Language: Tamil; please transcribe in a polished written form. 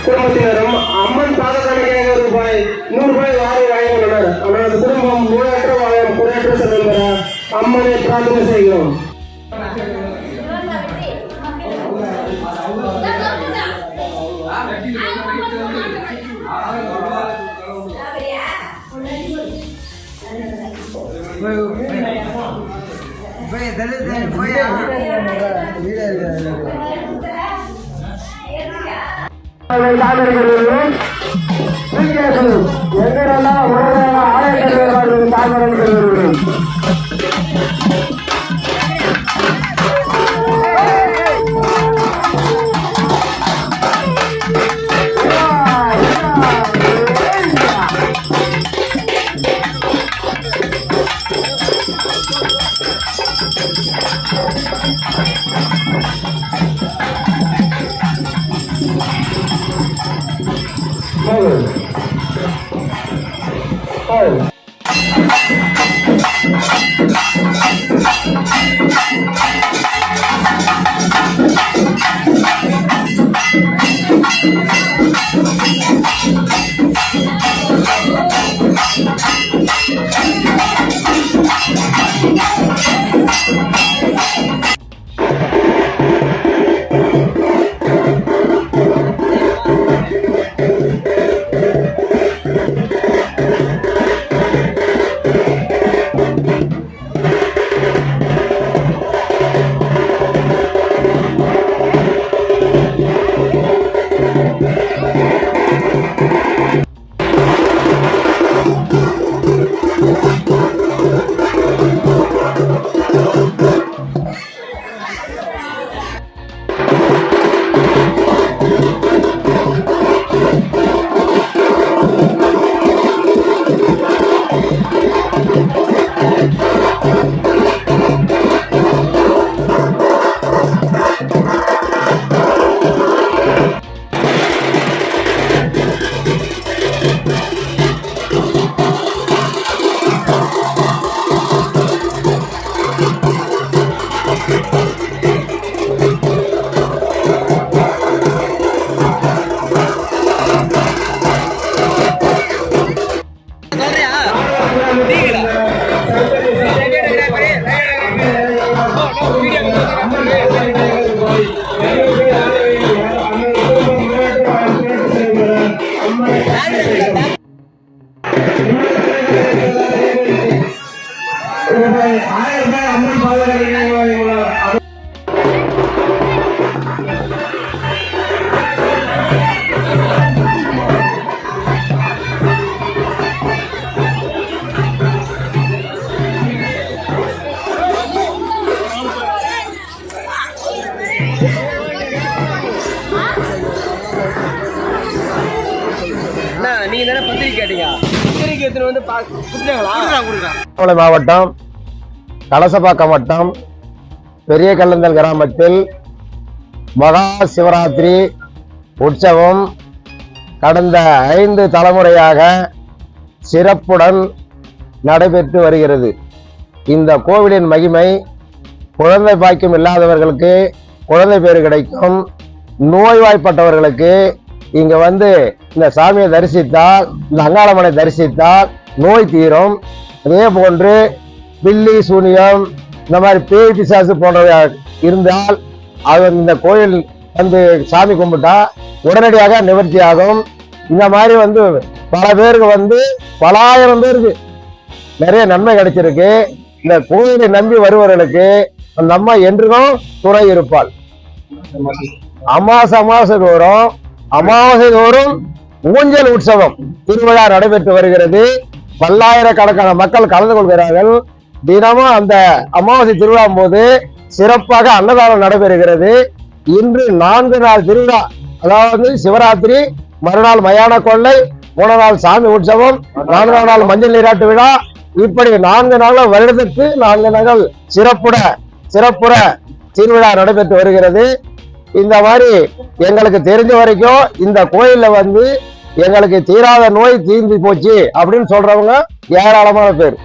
குடும்பத்தினரும் அம்மன் பாதகாணிக்காக ரூபாய் 100 வாரி வழங்கியுள்ளனர். அவரது குடும்பம் நோயற்ற வாழும் குறையற்ற செல்வம் பெற அம்மனை பிரார்த்தனை செய்கிறோம். எங்கெல்லாம் ஆலயங்கள் அம்மன் பாதகாணிக்காக மாவட்டம் கலசபாக்கம் வட்டம் பெரிய கல்லந்தல் கிராமத்தில் மகா சிவராத்திரி உற்சவம் கடந்த 5 தலைமுறையாக சிறப்புடன் நடைபெற்று வருகிறது. இந்த கோவிலின் மகிமை குழந்தை பாக்கியம் இல்லாதவர்களுக்கு குழந்தை பேறு கிடைக்கும், நோய்வாய்ப்பட்டவர்களுக்கு இங்க வந்து இந்த சாமியை தரிசித்தால், இந்த அங்காளம்மனை தரிசித்தால் நோய் தீரும். அதே போன்று பில்லி சூனியம் இந்த மாதிரி பேய் பிசாசு போன்றவை இருந்தால் அவர் இந்த கோயில் வந்து சாமி கும்பிட்டா உடனடியாக நிவர்த்தி ஆகும். இந்த மாதிரி வந்து பல பேருக்கு வந்து பல ஆயிரம் பேருக்கு நிறைய நன்மை கிடைச்சிருக்கு. இந்த கோயிலை நம்பி வருபவர்களுக்கு அந்த அம்மா என்றும் துணை இருப்பாள். அமாவாசை தோறும் ஊஞ்சல் உற்சவம் திருவிழா நடைபெற்று வருகிறது. பல்லாயிரக்கணக்கான மக்கள் கலந்து கொள்கிறார்கள். தினமும் அந்த அமாவாசை திருவிழா போது சிறப்பாக அன்னதானம் நடைபெறுகிறது. இன்று 4 நாள் திருவிழா, அதாவது சிவராத்திரி, மறுநாள் மயான கொள்ளை, 3 நாள் சாமி உற்சவம், 4ஆம் நாள் மஞ்சள் நீராட்டு விழா, இப்படி 4 நாள் வருடத்துக்கு 4 நாட்கள் சிறப்புற திருவிழா நடைபெற்று வருகிறது. இந்த மாதிரி எங்களுக்கு தெரிஞ்ச வரைக்கும் இந்த கோயில்ல வந்து எங்களுக்கு தீராத நோய் தீர்ந்து போச்சு அப்படின்னு சொல்றவங்க ஏராளமான பேர்.